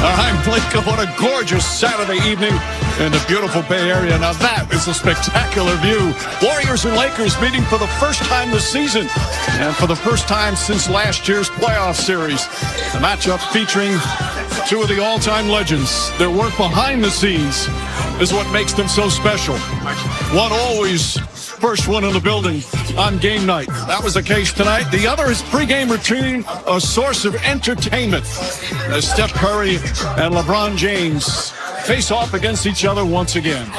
I'm Blake. What a gorgeous Saturday evening in the beautiful Bay Area. Now that is a spectacular view. Warriors and Lakers meeting for the first time this season and for the first time since last year's playoff series. The matchup featuring two of the all-time legends. Their work behind the scenes is what makes them so special. One always first one in the building on game night. That was the case tonight. The other is pregame routine, a source of entertainment as Steph Curry and LeBron James face off against each other once again.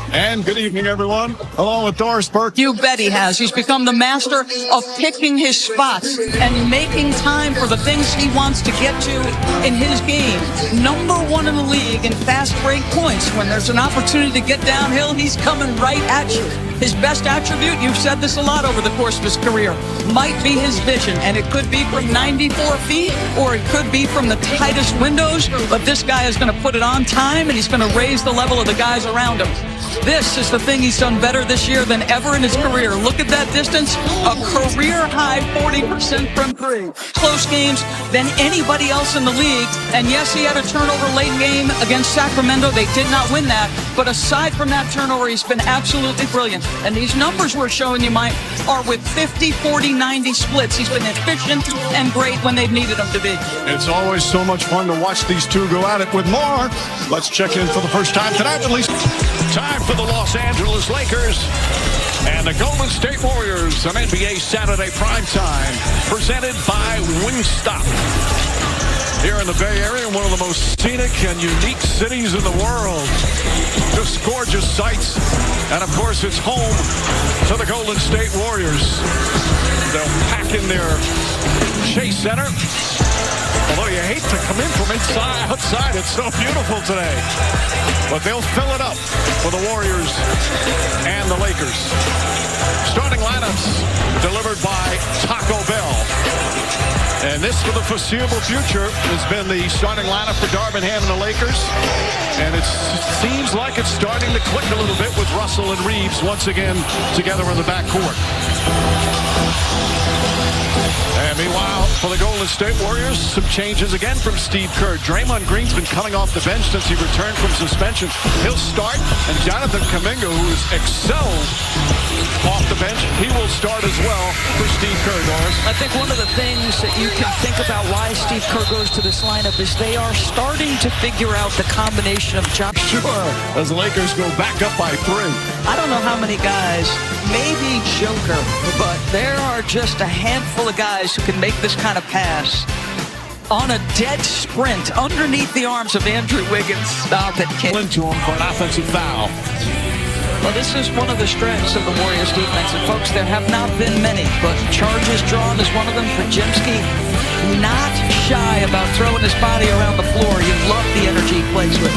And good evening, everyone. Along with Doris Burke. You bet he has. He's become the master of picking his spots and making time for the things he wants to get to in his game. #1 in the league in fast break points. When there's an opportunity to get downhill, he's coming right at you. His best attribute, you've said this a lot over the course of his career, might be his vision. And it could be from 94 feet or it could be from the tightest windows. But this guy is going to put it on time and he's going to raise the level of the guys around him. This is the thing he's done better this year than ever in his career. Look at that distance, a career-high 40% from three. Close games than anybody else in the league. And yes, he had a turnover late game against Sacramento. They did not win that. But aside from that turnover, he's been absolutely brilliant. And these numbers we're showing you, Mike, are with 50, 40, 90 splits. He's been efficient and great when they've needed him to be. It's always so much fun to watch these two go at it. With more, let's check in for the first time tonight, at least. Time for the Los Angeles Lakers and the Golden State Warriors on NBA Saturday Primetime, presented by Wingstop. Here in the Bay Area, one of the most scenic and unique cities in the world. Just gorgeous sights. And of course, it's home to the Golden State Warriors. They'll pack in their Chase Center. Although you hate to come in from outside, it's so beautiful today. But they'll fill it up for the Warriors and the Lakers. Starting lineups delivered by Taco Bell. And this for the foreseeable future has been the starting lineup for Darvin Ham and the Lakers. And it seems like it's starting to click a little bit with Russell and Reeves once again together in the backcourt. And meanwhile, for the Golden State Warriors, some changes again from Steve Kerr. Draymond Green's been coming off the bench since he returned from suspension. He'll start, and Jonathan Kuminga, who has excelled off the bench, he will start as well for Steve Kerr, Doris. I think one of the things that you can think about why Steve Kerr goes to this lineup is they are starting to figure out the combination of John. Sure, as the Lakers go back up by 3. I don't know how many guys, maybe Joker, but there are just a handful of guys who can make this kind of pass on a dead sprint underneath the arms of Andrew Wiggins. Stop it, kid. Into him for an offensive foul. Well, this is one of the strengths of the Warriors defense. And folks, there have not been many, but charges drawn is one of them. Podziemski, not shy about throwing his body around the floor. You love the energy he plays with.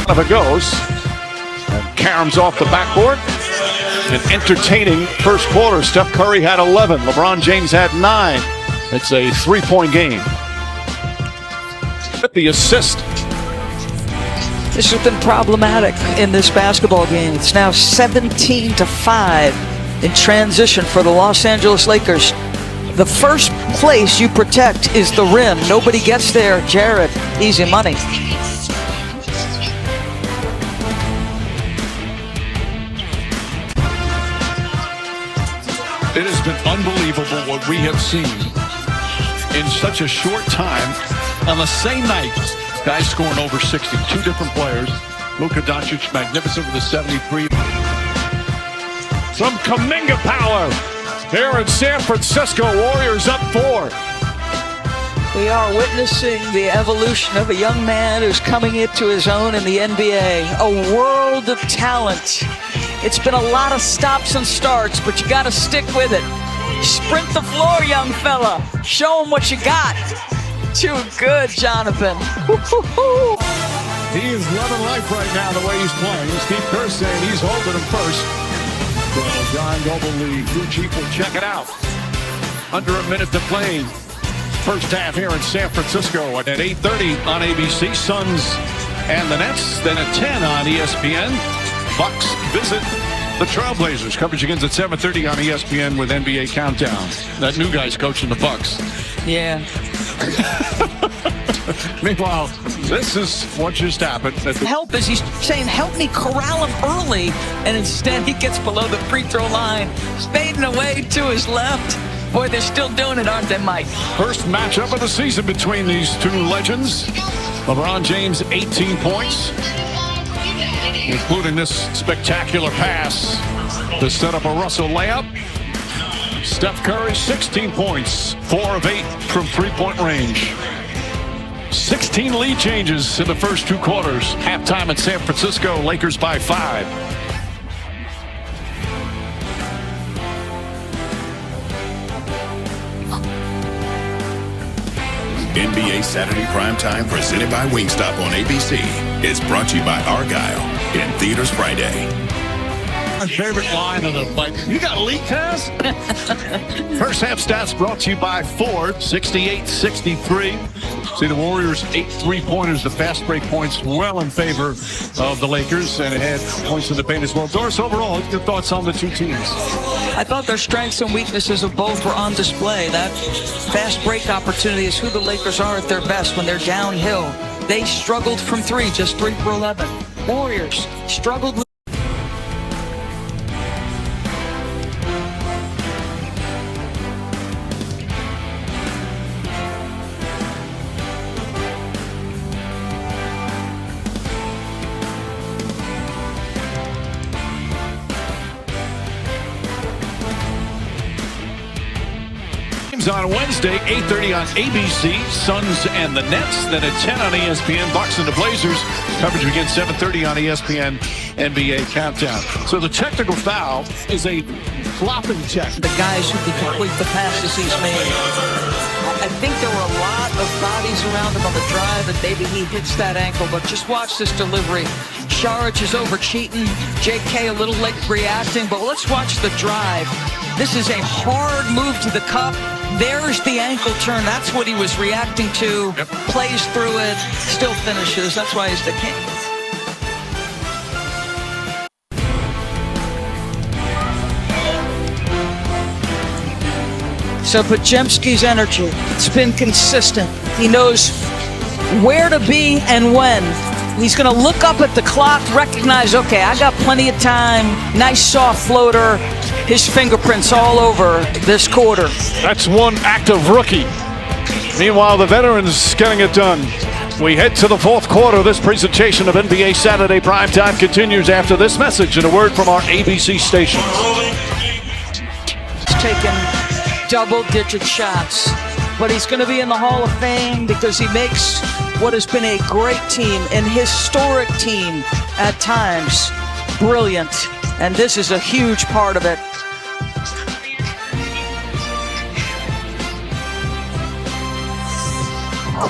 Of it goes. And Karam's off the backboard. An entertaining first quarter. Steph Curry had 11. LeBron James had 9. It's a 3-point game. The assist. This has been problematic in this basketball game. It's now 17-5 in transition for the Los Angeles Lakers. The first place you protect is the rim. Nobody gets there. Jared, easy money. It has been unbelievable what we have seen in such a short time. On the same night, guys scoring over 60. 2 different players. Luka Doncic, magnificent with a 73. Some Kuminga power here in San Francisco. Warriors up 4. We are witnessing the evolution of a young man who's coming into his own in the NBA. A world of talent. It's been a lot of stops and starts, but you got to stick with it. Sprint the floor, young fella. Show them what you got. Too good, Jonathan. He is loving life right now the way he's playing. Steve Kerr saying he's holding him first. So John Goble, the crew chief, will check it out. Under a minute to play. First half here in San Francisco at 8:30 on ABC. Suns and the Nets. Then at 10 on ESPN. Bucks visit The Trailblazers. Coverage begins at 7:30 on ESPN with NBA Countdown. That new guy's coaching the Bucks. Yeah. Meanwhile, this is what just happened. Help is he's saying, help me corral him early. And instead he gets below the free throw line, fading away to his left. Boy, they're still doing it, aren't they, Mike? First matchup of the season between these two legends. LeBron James, 18 points, including this spectacular pass to set up a Russell layup. Steph Curry, 16 points, 4 of 8 from three-point range. 16 lead changes in the first 2 quarters. Halftime in San Francisco, Lakers by 5. NBA Saturday Primetime, presented by Wingstop on ABC, is brought to you by Argyle, in theaters Friday. My favorite line of the fight. You got a league pass? First half stats brought to you by Ford, 68-63. See the Warriors, 8 3-pointers, the fast break points well in favor of the Lakers, and it had points in the paint as well. Doris, overall, your thoughts on the two teams? I thought their strengths and weaknesses of both were on display. That fast break opportunity is who the Lakers are at their best when they're downhill. They struggled from 3, just 3 for 11. Warriors struggled with on Wednesday, 8:30 on ABC, Suns and the Nets. Then at 10 on ESPN, Bucks and the Blazers. Coverage begins 7:30 on ESPN NBA Countdown. So the technical foul is a flopping check. the guys who can complete the passes he's made. I think there were a lot of bodies around him on the drive, and maybe he hits that ankle, but just watch this delivery. Saric is over cheating. JK a little late reacting, but let's watch the drive. This is a hard move to the cup. There's the ankle turn. That's what he was reacting to. Yep. Plays through it, still finishes. That's why he's the king. So Podziemski's energy, it's been consistent. He knows where to be and when. He's going to look up at the clock, recognize, okay, I got plenty of time. Nice soft floater. His fingerprints all over this quarter. That's one active rookie. Meanwhile, the veterans getting it done. We head to the 4th quarter. This presentation of NBA Saturday Primetime continues after this message and a word from our ABC station. He's taken double-digit shots, but he's going to be in the Hall of Fame because he makes what has been a great team, an historic team at times, brilliant. And this is a huge part of it.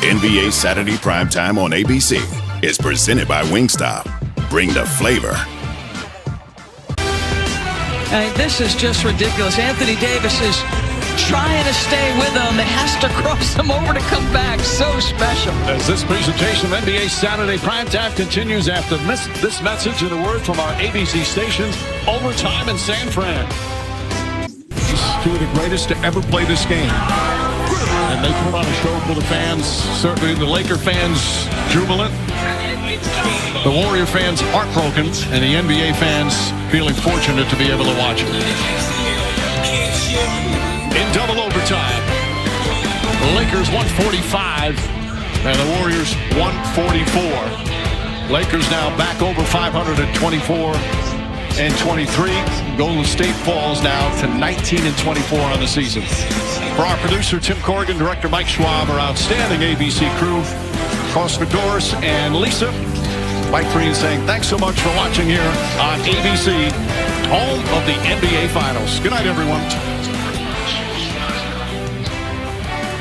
NBA Saturday Primetime on ABC is presented by Wingstop. Bring the flavor. I mean, this is just ridiculous. Anthony Davis is trying to stay with him. It has to cross him over to come back. So special. As this presentation of NBA Saturday Primetime continues after this message and a word from our ABC stations, overtime in San Fran. Two of the greatest to ever play this game. And they put on a show for the fans. Certainly the Laker fans jubilant. The Warrior fans heartbroken. And the NBA fans feeling fortunate to be able to watch it. In double overtime, the Lakers 145 and the Warriors 144. Lakers now back over 524 and 23. Golden State falls now to 19 and 24 on the season. For our producer Tim Corrigan, director Mike Schwab, our outstanding ABC crew, Costa Doris and Lisa, Mike Green saying thanks so much for watching here on ABC, home of the NBA Finals. Good night, everyone.